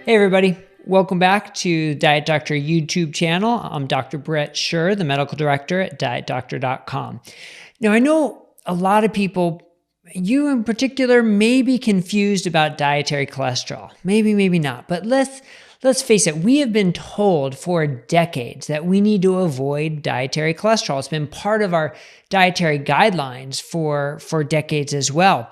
Hey everybody, welcome back to Diet Doctor YouTube channel. I'm Dr. Brett Scher, the medical director at dietdoctor.com. Now I know a lot of people, you in particular, may be confused about dietary cholesterol. Maybe not, but let's face it, we have been told for decades that we need to avoid dietary cholesterol. It's been part of our dietary guidelines for decades as well.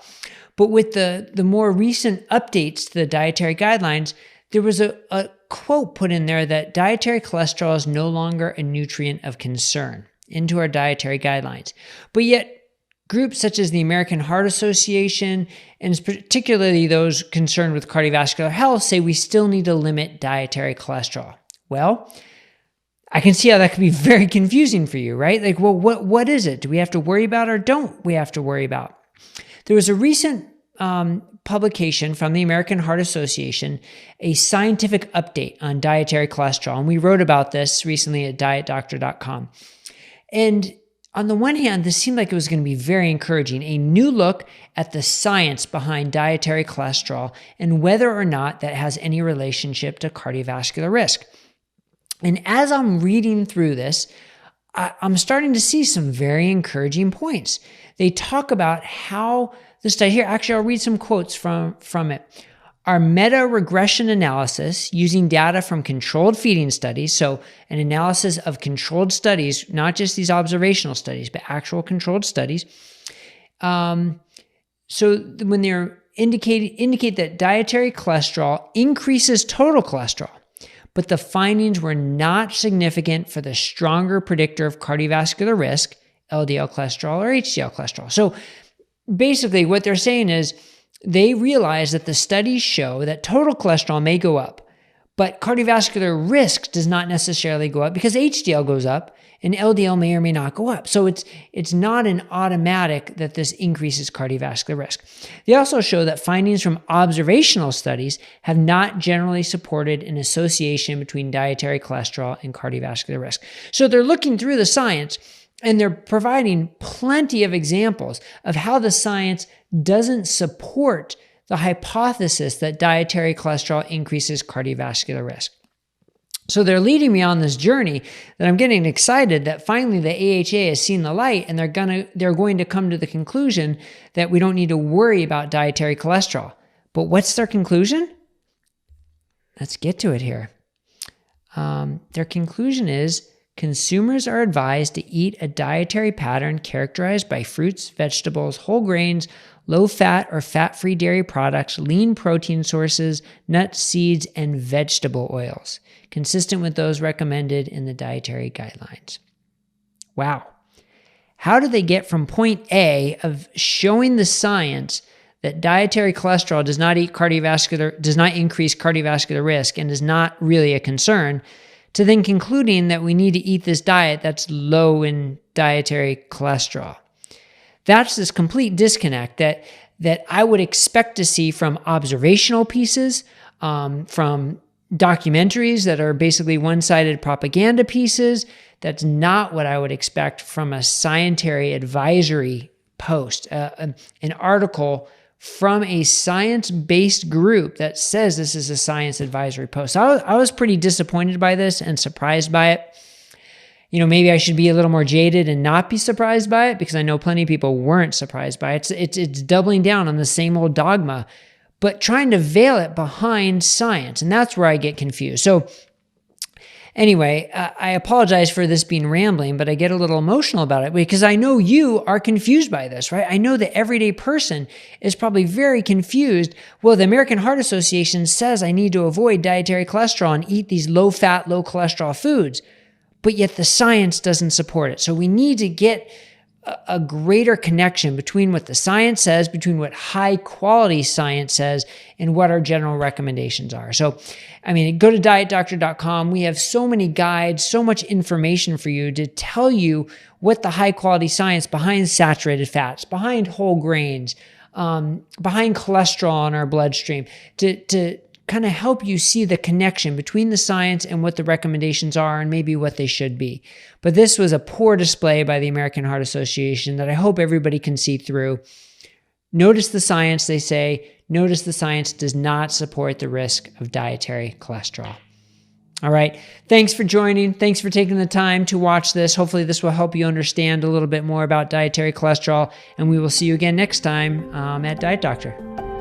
But with the more recent updates to the dietary guidelines, there was a quote put in there that dietary cholesterol is no longer a nutrient of concern into our dietary guidelines. But yet, groups such as the American Heart Association, and particularly those concerned with cardiovascular health, say we still need to limit dietary cholesterol. Well, I can see how that could be very confusing for you, right? Like, well, what is it? Do we have to worry about or don't we have to worry about? There was a recent publication from the American Heart Association, a scientific update on dietary cholesterol. And we wrote about this recently at dietdoctor.com. And on the one hand, this seemed like it was going to be very encouraging, a new look at the science behind dietary cholesterol and whether or not that has any relationship to cardiovascular risk. And as I'm reading through this, I'm starting to see some very encouraging points. They talk about how the study here, actually, I'll read some quotes from it. Our meta-regression analysis using data from controlled feeding studies, so an analysis of controlled studies, not just these observational studies, but actual controlled studies. So when they're indicate that dietary cholesterol increases total cholesterol, but the findings were not significant for the stronger predictor of cardiovascular risk, LDL cholesterol or HDL cholesterol. So basically what they're saying is they realize that the studies show that total cholesterol may go up, but cardiovascular risk does not necessarily go up because HDL goes up and LDL may or may not go up. So it's not an automatic that this increases cardiovascular risk. They also show that findings from observational studies have not generally supported an association between dietary cholesterol and cardiovascular risk. So they're looking through the science and they're providing plenty of examples of how the science doesn't support the hypothesis that dietary cholesterol increases cardiovascular risk. So they're leading me on this journey that I'm getting excited that finally the AHA has seen the light and they're going to come to the conclusion that we don't need to worry about dietary cholesterol. But what's their conclusion? Let's get to it here. Their conclusion is consumers are advised to eat a dietary pattern characterized by fruits, vegetables, whole grains, low-fat or fat-free dairy products, lean protein sources, nuts, seeds, and vegetable oils, consistent with those recommended in the dietary guidelines. Wow. How do they get from point A of showing the science that dietary cholesterol does not increase cardiovascular risk and is not really a concern, to then concluding that we need to eat this diet that's low in dietary cholesterol? That's this complete disconnect that I would expect to see from observational pieces, from documentaries that are basically one-sided propaganda pieces. That's not what I would expect from a scientific advisory post, an article from a science-based group that says this is a science advisory post. I was pretty disappointed by this and surprised by it. You know, maybe I should be a little more jaded and not be surprised by it because I know plenty of people weren't surprised by it. It's doubling down on the same old dogma, but trying to veil it behind science. And that's where I get confused. So anyway, I apologize for this being rambling, but I get a little emotional about it because I know you are confused by this, right? I know the everyday person is probably very confused. Well, the American Heart Association says I need to avoid dietary cholesterol and eat these low-fat, low-cholesterol foods, but yet the science doesn't support it. So we need to get a greater connection between what the science says, between what high-quality science says, and what our general recommendations are. So, I mean, go to dietdoctor.com. We have so many guides, so much information for you to tell you what the high-quality science behind saturated fats, behind whole grains, behind cholesterol in our bloodstream, to kind of help you see the connection between the science and what the recommendations are and maybe what they should be. But this was a poor display by the American Heart Association that I hope everybody can see through. Notice the science. They say notice the science does not support the risk of dietary cholesterol. All right. Thanks for joining. Thanks for taking the time to watch this. Hopefully this will help you understand a little bit more about dietary cholesterol, and we will see you again next time at Diet Doctor.